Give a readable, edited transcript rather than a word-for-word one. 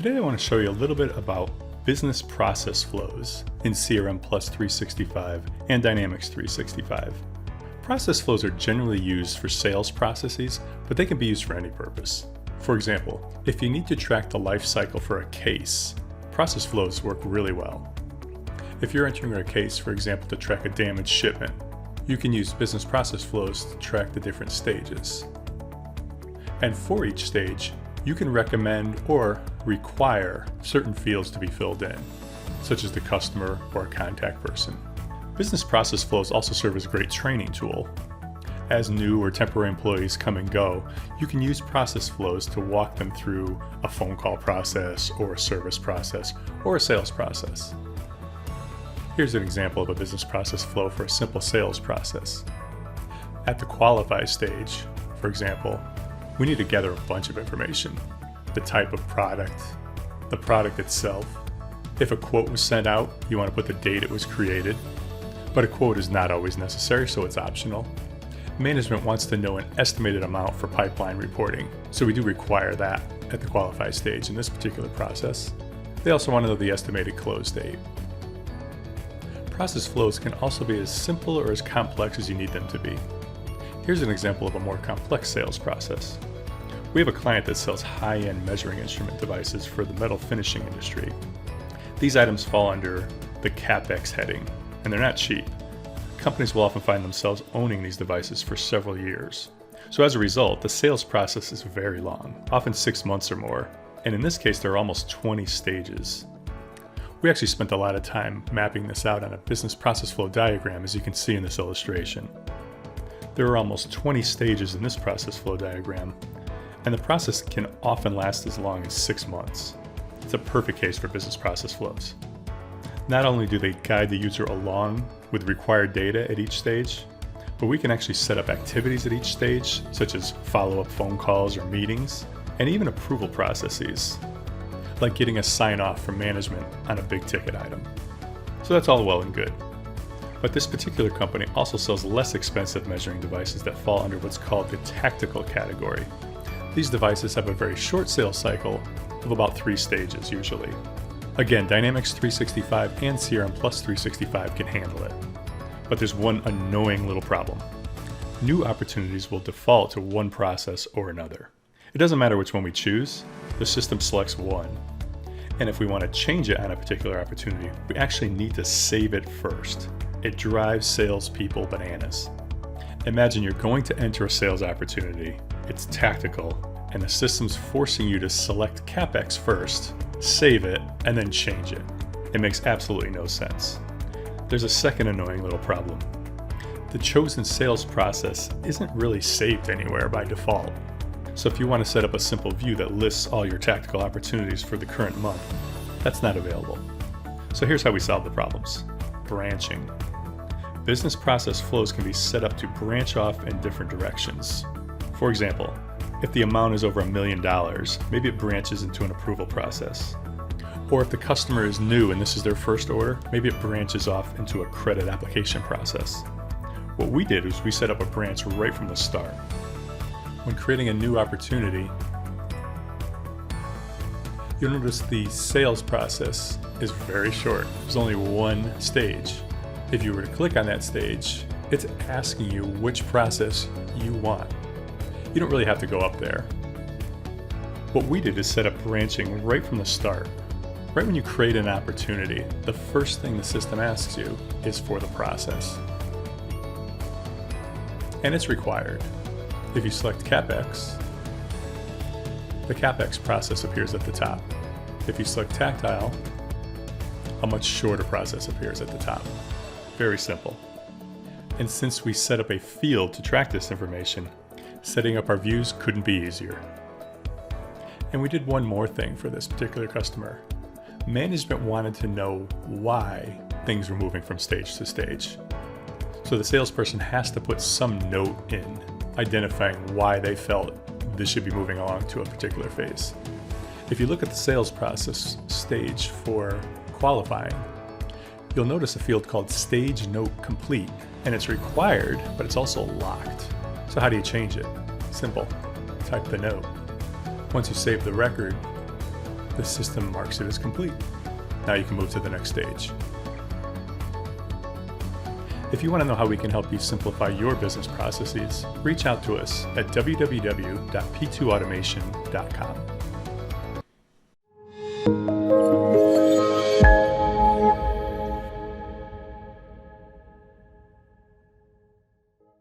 Today I want to show you a little bit about business process flows in CRM Plus 365 and Dynamics 365. Process flows are generally used for sales processes, but they can be used for any purpose. For example, if you need to track the life cycle for a case, process flows work really well. If you're entering a case, for example, to track a damaged shipment, you can use business process flows to track the different stages. And for each stage, you can recommend or require certain fields to be filled in, such as the customer or a contact person. Business process flows also serve as a great training tool. As new or temporary employees come and go, you can use process flows to walk them through a phone call process or a service process or a sales process. Here's an example of a business process flow for a simple sales process. At the qualify stage, for example, we need to gather a bunch of information. The type of product, the product itself. If a quote was sent out, you want to put the date it was created, but a quote is not always necessary, so it's optional. Management wants to know an estimated amount for pipeline reporting, so we do require that at the qualify stage in this particular process. They also want to know the estimated close date. Process flows can also be as simple or as complex as you need them to be. Here's an example of a more complex sales process. We have a client that sells high-end measuring instrument devices for the metal finishing industry. These items fall under the CapEx heading, and they're not cheap. Companies will often find themselves owning these devices for several years. So as a result, the sales process is very long, often 6 months or more, and in this case there are almost 20 stages. We actually spent a lot of time mapping this out on a business process flow diagram, as you can see in this illustration. There are almost 20 stages in this process flow diagram, and the process can often last as long as 6 months. It's a perfect case for business process flows. Not only do they guide the user along with required data at each stage, but we can actually set up activities at each stage, such as follow-up phone calls or meetings, and even approval processes, like getting a sign-off from management on a big ticket item. So that's all well and good. But this particular company also sells less expensive measuring devices that fall under what's called the tactical category. These devices have a very short sales cycle of about 3 stages usually. Again, Dynamics 365 and CRM Plus 365 can handle it. But there's one annoying little problem. New opportunities will default to one process or another. It doesn't matter which one we choose, the system selects one. And if we want to change it on a particular opportunity, we actually need to save it first. It drives salespeople bananas. Imagine you're going to enter a sales opportunity, it's tactical, and the system's forcing you to select CapEx first, save it, and then change it. It makes absolutely no sense. There's a second annoying little problem. The chosen sales process isn't really saved anywhere by default. So if you want to set up a simple view that lists all your tactical opportunities for the current month, that's not available. So here's how we solve the problems. Branching. Business process flows can be set up to branch off in different directions. For example, if the amount is over $1 million, maybe it branches into an approval process. Or if the customer is new and this is their first order, maybe it branches off into a credit application process. What we did was we set up a branch right from the start. When creating a new opportunity, you'll notice the sales process is very short. There's only one stage. If you were to click on that stage, it's asking you which process you want. You don't really have to go up there. What we did is set up branching right from the start. Right when you create an opportunity, the first thing the system asks you is for the process. And it's required. If you select CapEx, the CapEx process appears at the top. If you select tactile, a much shorter process appears at the top. Very simple. And since we set up a field to track this information, setting up our views couldn't be easier. And we did one more thing for this particular customer. Management wanted to know why things were moving from stage to stage. So the salesperson has to put some note in identifying why they felt this should be moving along to a particular phase. If you look at the sales process stage for qualifying, you'll notice a field called Stage Note Complete, and it's required, but it's also locked. So how do you change it? Simple. Type the note. Once you save the record, The system marks it as complete. Now you can move to the next stage. If you want to know how we can help you simplify your business processes, reach out to us at www.p2automation.com.